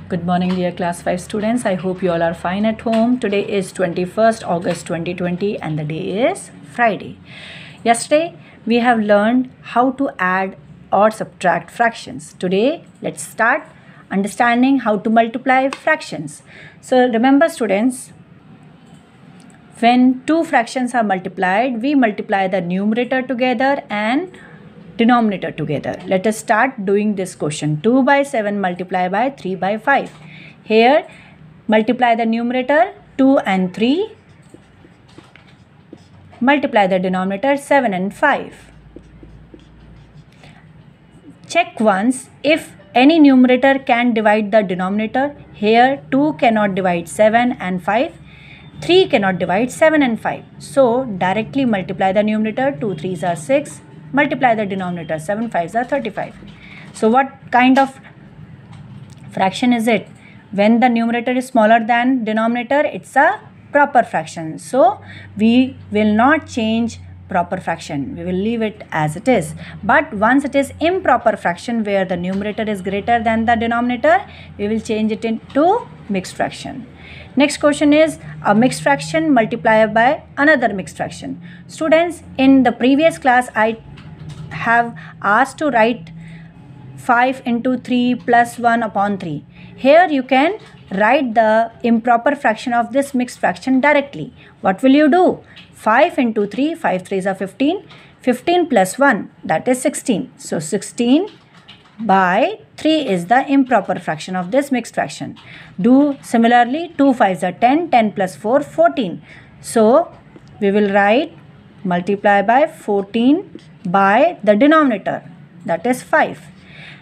Good morning, dear class 5 students. I hope you all are fine at home. Today is 21st August 2020 and the day is Friday. Yesterday, we have learned how to add or subtract fractions. Today, let's start understanding how to multiply fractions. So, remember students, when two fractions are multiplied, we multiply the numerator together and denominator together. Let us start doing this question. 2 by 7 multiplied by 3 by 5. Here, multiply the numerator 2 and 3. Multiply the denominator 7 and 5. Check once if any numerator can divide the denominator. Here, 2 cannot divide 7 and 5. 3 cannot divide 7 and 5. So, directly multiply the numerator. 2 3s are 6. Multiply the denominator. 7 5s are 35. So, what kind of fraction is it? When the numerator is smaller than denominator, it's a proper fraction. So, we will not change proper fraction. We will leave it as it is. But once it is improper fraction where the numerator is greater than the denominator, we will change it into mixed fraction. Next question is a mixed fraction multiplied by another mixed fraction. Students, in the previous class, I have asked to write 5 into 3 plus 1 upon 3. Here you can write the improper fraction of this mixed fraction directly. What will you do? 5 into 3, 5 3s are 15. 15 plus 1, that is 16. So 16 by 3 is the improper fraction of this mixed fraction. Do similarly, 2 5s are 10, 10 plus 4, 14. So we will write multiply by 14 by the denominator, that is 5.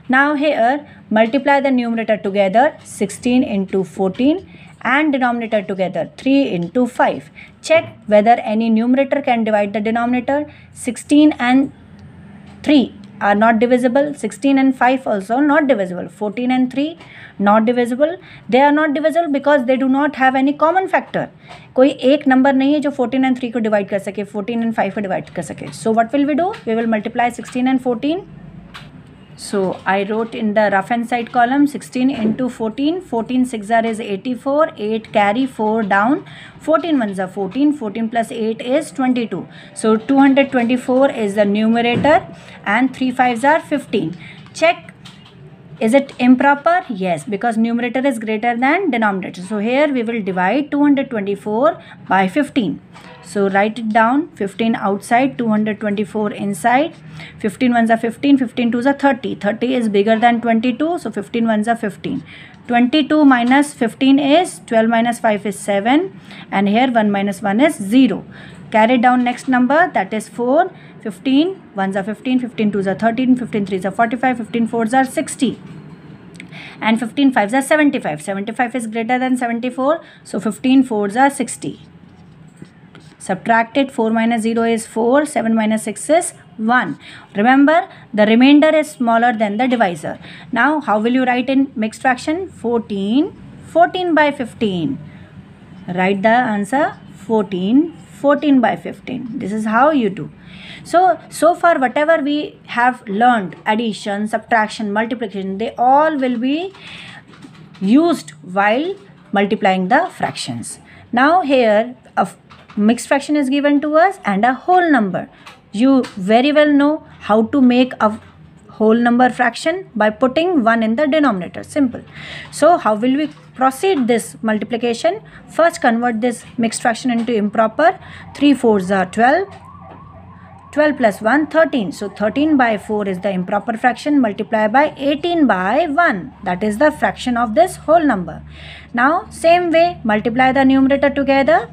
Now here multiply the numerator together 16 into 14 and denominator together 3 into 5. Check whether any numerator can divide the denominator. 16 and 3 are not divisible. 16 and 5 also not divisible. 14 and 3 not divisible. They are not divisible because they do not have any common factor. कोई एक number नहीं है जो 14 and 3 को divide कर सके, 14 and 5 को divide कर सके. So what will we do? We will multiply 16 and 14. So I wrote in the rough hand side column 16 into 14. 14 6 is 84. 8 carry 4 down. 14 1s are 14. 14 plus 8 is 22. So 224 is the numerator and 3 5s are 15. Check. Is it improper? Yes, because numerator is greater than denominator. So here we will divide 224 by 15. So write it down. 15 outside, 224 inside. 15 1s are 15, 15 2s are 30. 30 is bigger than 22, so 15 1s are 15. 22 minus 15 is 12 minus 5 is 7 and here 1 minus 1 is 0. Carry down next number, that is 4. 15 1s are 15, 15 2s are 13, 15 3s are 45, 15 4s are 60 and 15 5s are 75. 75 is greater than 74, so 15 4s are 60. Subtracted 4 minus 0 is 4, 7 minus 6 is 1. Remember, the remainder is smaller than the divisor. Now, how will you write in mixed fraction? 14, 14 by 15. Write the answer 14, 14 by 15. This is how you do. So far whatever we have learned, addition, subtraction, multiplication, they all will be used while multiplying the fractions. Now here a mixed fraction is given to us and a whole number. You very well know how to make a whole number fraction by putting 1 in the denominator. Simple. So how will we proceed this multiplication? First convert this mixed fraction into improper. 3 4s are 12. 12 plus 1, 13. So 13 by 4 is the improper fraction. Multiply by 18 by 1. That is the fraction of this whole number. Now same way, multiply the numerator together.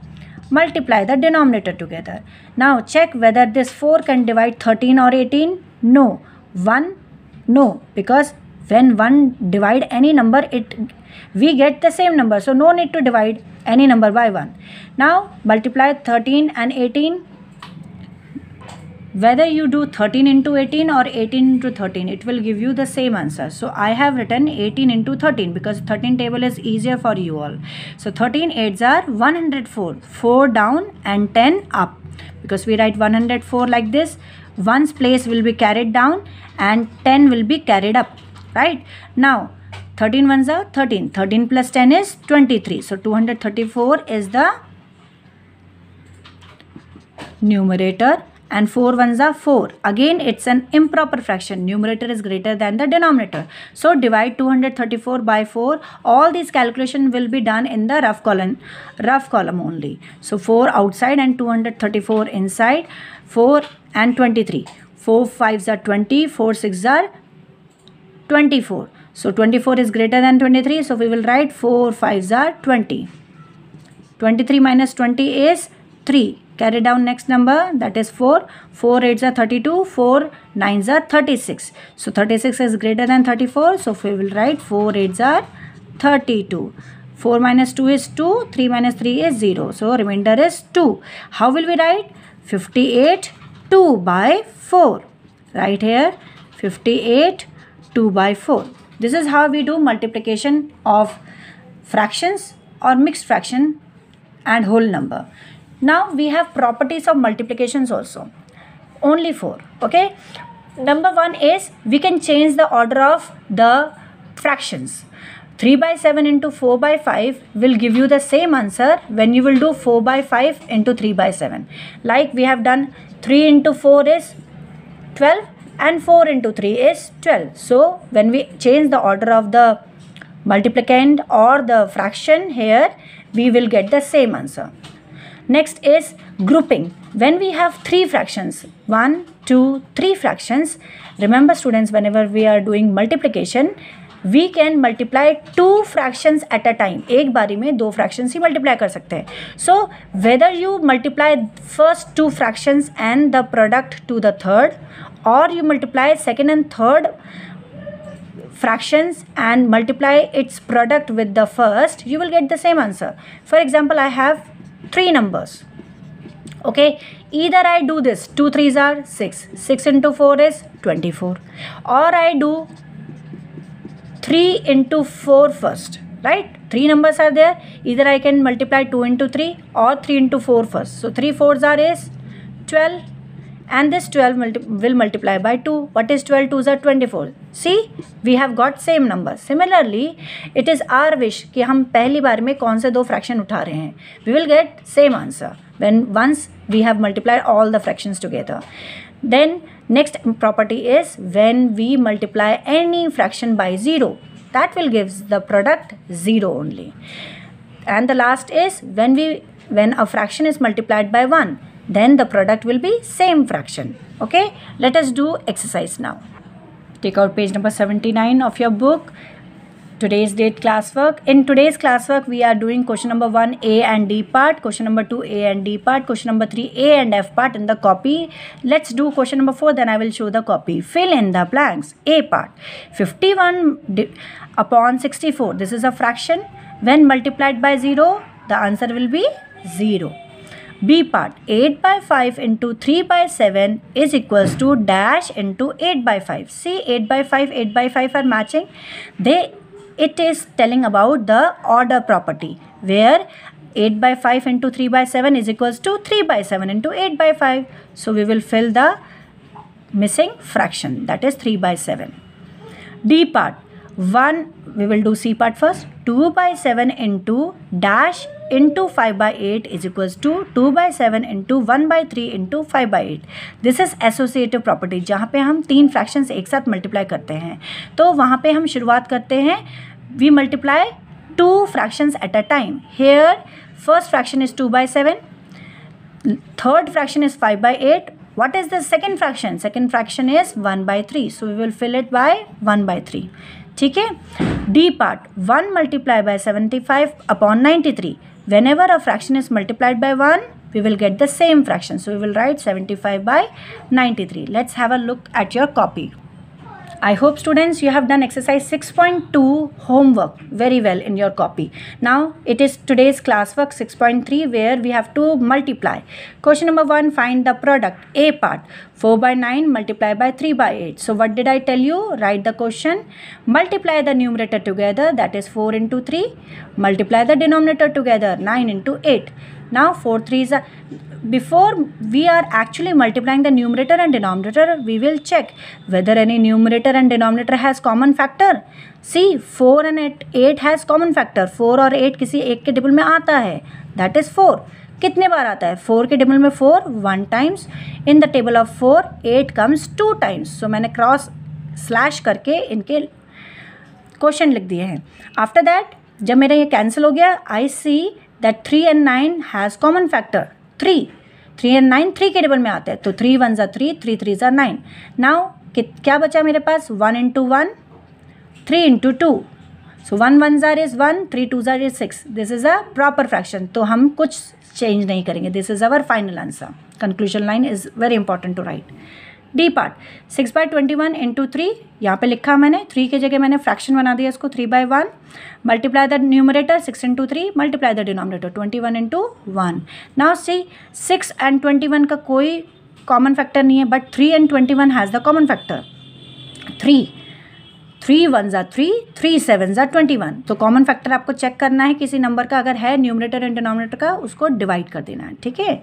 Multiply the denominator together. Now check whether this 4 can divide 13 or 18. No. 1? No. Because when 1 divide any number, we get the same number. So no need to divide any number by 1. Now multiply 13 and 18. Whether you do 13 into 18 or 18 into 13, it will give you the same answer. So I have written 18 into 13 because 13 table is easier for you all. So 13 8s are 104. 4 down and 10 up. Because we write 104 like this. 1's place will be carried down and 10 will be carried up. Right? Now 13 ones are 13. 13 plus 10 is 23. So 234 is the numerator and 4 ones are 4. Again, it's an improper fraction. Numerator is greater than the denominator. So divide 234 by 4. All these calculation will be done in the rough column only. So 4 outside and 234 inside. 4 and 23. 4 5s are 20. 4 6s are 24. So 24 is greater than 23. So we will write 4 5s are 20. 23 minus 20 is 3. Carry down next number, that is 4. 4 8s are 32. 4 9s are 36. So 36 is greater than 34. So we will write 4 8s are 32. 4 minus 2 is 2. 3 minus 3 is 0. So remainder is 2. How will we write? 58 2 by 4. Right here 58 2 by 4. This is how we do multiplication of fractions or mixed fraction and whole number. Now we have properties of multiplications also. Only 4. Okay. Number 1 is we can change the order of the fractions. 3 by 7 into 4 by 5 will give you the same answer when you will do 4 by 5 into 3 by 7. Like we have done 3 into 4 is 12 and 4 into 3 is 12. So when we change the order of the multiplicand or the fraction here, we will get the same answer. Next is grouping. When we have 3 fractions, 1, 2, 3 fractions, remember students, whenever we are doing multiplication, we can multiply 2 fractions at a time. एक बारी में 2 fractions ही multiply कर सकते हैं. So whether you multiply first 2 fractions and the product to the third, or you multiply second and third fractions and multiply its product with the first, you will get the same answer. For example, I have 3 numbers. Okay, either I do this, 2 3s are 6, 6 into 4 is 24, or I do 3 into 4 first, right? 3 numbers are there, either I can multiply 2 into 3 or 3 into 4 first. So 3 4s are is 12 and this 12 will multiply by 2. What is 12 2s are 24. See, we have got same number. Similarly, it is our wish कि हम पहली बार में कौन से 2 fraction उठा रहे हैं. We will get same answer when once we have multiplied all the fractions together. Then next property is when we multiply any fraction by 0, that will give the product 0 only. And the last is when a fraction is multiplied by 1, then the product will be same fraction. Okay, let us do exercise now. Take out page number 79 of your book. Today's date classwork. In today's classwork, we are doing question number 1 A and D part, question number 2 A and D part, question number 3 A and F part in the copy. Let's do question number 4, then I will show the copy. Fill in the blanks. A part, 51 upon 64. This is a fraction. When multiplied by 0, the answer will be 0. B part, 8 by 5 into 3 by 7 is equals to dash into 8 by 5. See, 8 by 5, 8 by 5 are matching. It is telling about the order property, where 8 by 5 into 3 by 7 is equals to 3 by 7 into 8 by 5. So we will fill the missing fraction, that is 3 by 7. D part, 1, we will do C part first. 2 by 7 into dash into 5 by 8 is equals to 2 by 7 into 1 by 3 into 5 by 8. This is associative property, जहाँ पे हम 3 fractions एक साथ multiply करते हैं. तो वहाँ पे हम शुरुआत करते हैं, we multiply 2 fractions at a time. Here first fraction is 2 by 7, third fraction is 5 by 8. What is the second fraction? Second fraction is 1 by 3. So we will fill it by 1 by 3. ठीक है. D part, 1 multiplied by 75 upon 93. Whenever a fraction is multiplied by 1, we will get the same fraction. So we will write 75 by 93. Let's have a look at your copy. I hope students you have done exercise 6.2 homework very well in your copy. Now it is today's classwork 6.3 where we have to multiply. Question number 1, find the product. A part, 4 by 9 multiplied by 3 by 8. So what did I tell you? Write the question. Multiply the numerator together, that is 4 into 3. Multiply the denominator together, 9 into 8. Now 4 3s are... Before we are actually multiplying the numerator and denominator, we will check whether any numerator and denominator has common factor. See 4 and 8 has common factor, 4 और 8 किसी एक के table में आता है, that is 4. कितने बार आता है? 4 के टेबल में 4 1 times, in the table of 4 8 comes 2 times. So मैंने क्रॉस स्लैश करके इनके क्वेश्चन लिख दिए हैं. आफ्टर दैट जब मेरा ये कैंसिल हो गया, I see that 3 and 9 has common factor 3. 3 and 9 3 के टेबल में आते हैं, तो 3 1s are 3, 3 3s are 9. Now क्या बचा मेरे पास? 1 into 1, 3 into 2. So 1 1s are is 1, 3 2s are is 6. This is a proper fraction. तो हम कुछ चेंज नहीं करेंगे. This is our final answer. Conclusion line is very important to write. D part 6/21 into 3, यहाँ पे लिखा मैंने 3 की जगह मैंने फ्रैक्शन बना दिया इसको 3/1. Multiply the numerator 6 into 3, multiply the denominator 21 into 1. Now see 6 and 21 का कोई कॉमन फैक्टर नहीं है, but 3 and 21 has the common factor 3. 3 1s are 3, 3 7s are 21. तो कॉमन फैक्टर आपको चेक करना है किसी नंबर का, अगर है न्यूमरेटर एंड डिनोमिनेटर का, उसको डिवाइड कर देना है. ठीक है.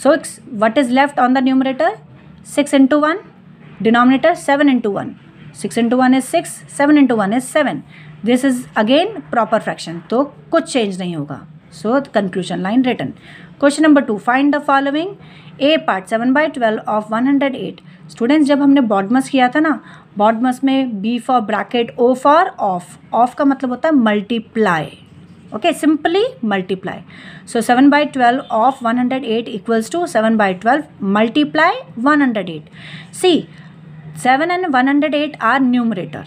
So what is left on the numerator? 6 into 1, denominator 7 into 1. 6 into 1 is 6, 7 into 1 is 7. This is again proper fraction. तो कुछ चेंज नहीं होगा. So conclusion line written. Question number 2. Find the following. A part 7/12 of 108. Students जब हमने BODMAS किया था ना, BODMAS में B for bracket, O for off. Off का मतलब होता है multiply. Okay, simply multiply. So 7/12 of 108 equals to 7/12 multiply 108. See, 7 and 108 are numerator.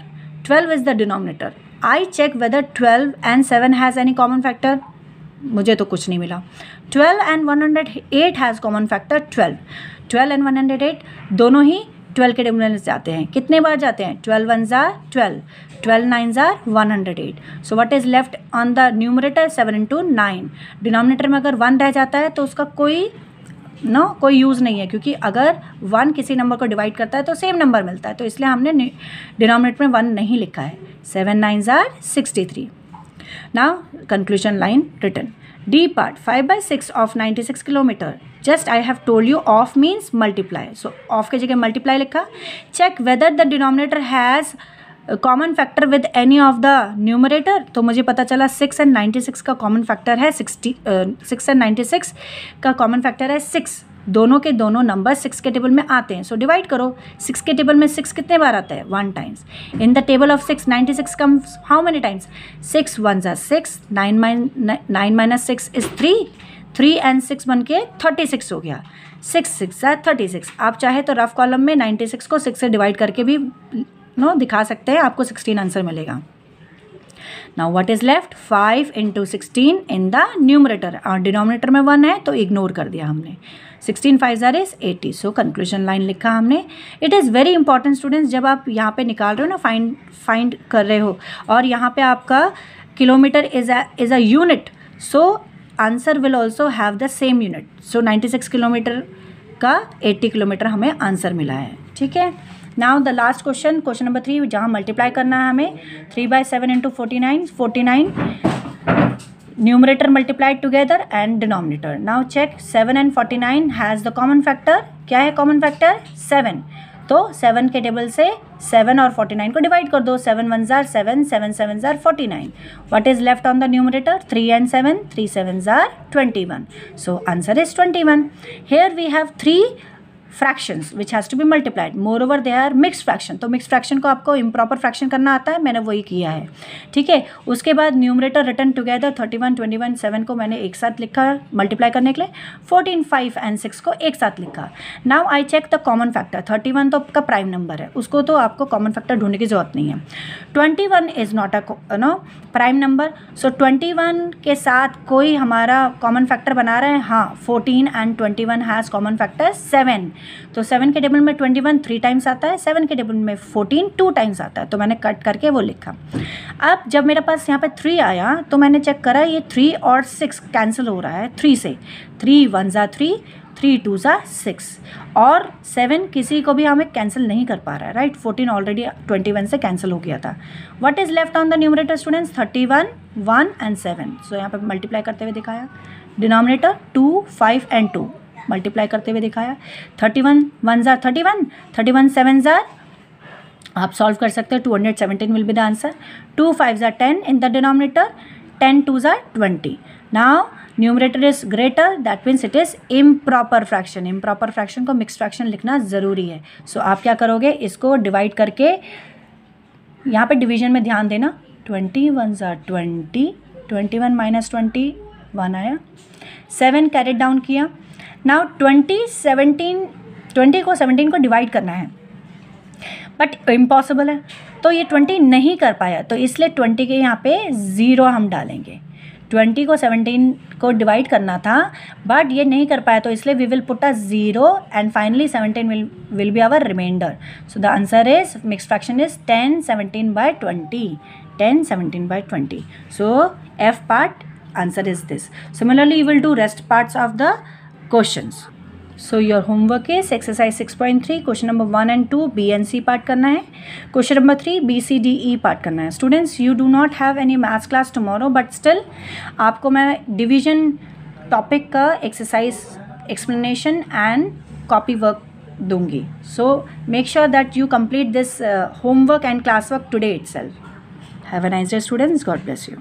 12 is the denominator. I check whether 12 and 7 has any common factor. मुझे तो कुछ नहीं मिला. 12 and 108 has common factor 12. 12 and 108 दोनों ही 12 के टेबल में जाते हैं. कितने बार जाते हैं? 12 1s are 12, 12 9s are 108. So what is left on the numerator? 7 into 9. Denominator में अगर 1 रह जाता है तो उसका कोई यूज़ नहीं है, क्योंकि अगर 1 किसी नंबर को डिवाइड करता है तो सेम नंबर मिलता है, तो इसलिए हमने डिनोमिनेटर में 1 नहीं लिखा है. 7 9s are 63. Now conclusion line written. D part 5/6 of 96 kilometer. Just I have told you off means multiply. So off के जगह multiply लिखा. Check whether the denominator has common factor with any of the numerator. तो मुझे पता चला 6 and 96 का common factor है 6 and 96 का कॉमन फैक्टर है 6. दोनों के दोनों नंबर 6 के टेबल में आते हैं. सो डिवाइड करो. 6 के टेबल में 6 कितने बार आता है? 1 times. In the table of 6 96 comes how many times? 6 1s are 6, 9 minus 6 is 3. 3 and 6 बन के 36 हो गया. 6 6 are 36. आप चाहे तो रफ कॉलम में 96 को 6 से डिवाइड करके भी दिखा सकते हैं, आपको 16 आंसर मिलेगा. Now what is left? 5 into 16 in the numerator. और डिनोमिनेटर में 1 है तो इग्नोर कर दिया हमने. 16 5s are 80. So conclusion line लिखा हमने. It is very important students, जब आप यहाँ पे निकाल रहे हो ना, फाइंड कर रहे हो, और यहाँ पे आपका kilometre is a unit, so answer will also have the same unit. So 96 kilometre का 80 किलोमीटर हमें आंसर मिला है. ठीक है. Now the last question number 3, जहाँ मल्टीप्लाई करना है हमें. 3/7 into 49 numerator multiplied together and denominator. Now check 7 and 49 has the common factor. क्या है कॉमन फैक्टर? 7. तो 7 के टेबल से 7 और 49 को डिवाइड कर दो. 7 1s are 7, 7 7s are 49. What is left on the numerator? 3 and 7, 3 7s are 21. So answer is 21. Here we have 3 fractions which has to be multiplied. Moreover they are mixed fraction. तो mixed fraction को आपको improper fraction करना आता है, मैंने वही किया है. ठीक है. उसके बाद न्यूमरेटर रिटर्न टुगेदर 31 21 7 को मैंने एक साथ लिखा मल्टीप्लाई करने के लिए. 14 5 and 6 को एक साथ लिखा. Now I check the common factor. 31 तो आपका प्राइम नंबर है, उसको तो आपको कॉमन फैक्टर ढूंढने की जरूरत नहीं है. 21 is not a prime number. So 21 के साथ कोई हमारा कॉमन फैक्टर बना रहे हैं. हाँ, 14 and 21 हैज़ कॉमन फैक्टर 7. तो 7 के टेबल में 21 3 टाइम्स आता है, 7 के टेबल में 14 2 टाइम्स आता है, तो मैंने कट करके वो लिखा. अब जब मेरे पास यहाँ पे 3 आया तो मैंने चेक करा, ये 3 और 6 कैंसिल हो रहा है 3 से. 3 1s are 3, 3 2s are 6, और 7 किसी को भी हमें कैंसिल नहीं कर पा रहा है. राइट. 14 ऑलरेडी 21 से कैंसिल हो गया था. What is left on the numerator students? 31 1 and 7. सो यहाँ पे मल्टीप्लाई करते हुए दिखाया. डिनोमिनेटर 2 5 and 2 मल्टीप्लाई करते हुए दिखाया. 31 1s are 31, 31 7s are आप सॉल्व कर सकते हो. 217 will be the answer. 2 5s are 10 in the denominator, 10 2s are 20. Now numerator is greater, that means it is improper fraction. Improper fraction को mix fraction लिखना ज़रूरी है. सो आप क्या करोगे, इसको डिवाइड करके, यहाँ पे डिवीजन में ध्यान देना. 21s are 20, 21 माइनस 20 1 आया. 7 कैरेट डाउन किया. नाउ 20 को 17 को डिवाइड करना है, बट इम्पॉसिबल है. तो ये 20 नहीं कर पाया, तो इसलिए 20 के यहाँ पे 0 हम डालेंगे. 20 को 17 को डिवाइड करना था, बट ये नहीं कर पाया, तो इसलिए we will put a 0 and finally 17 will be our remainder. So the answer is mix fraction is 10 17 by 20. 10 17 by 20. So F part answer is this. Similarly, you will do rest parts of the questions. So your homework is exercise 6.3 question number 1 and 2 B and C part करना है. Question number 3 B C D E part करना है. Students, you do not have any maths class tomorrow, but still आपको मैं division topic का exercise explanation and copy work दूंगी. So make sure that you complete this homework and classwork today itself. Have a nice day, students. God bless you.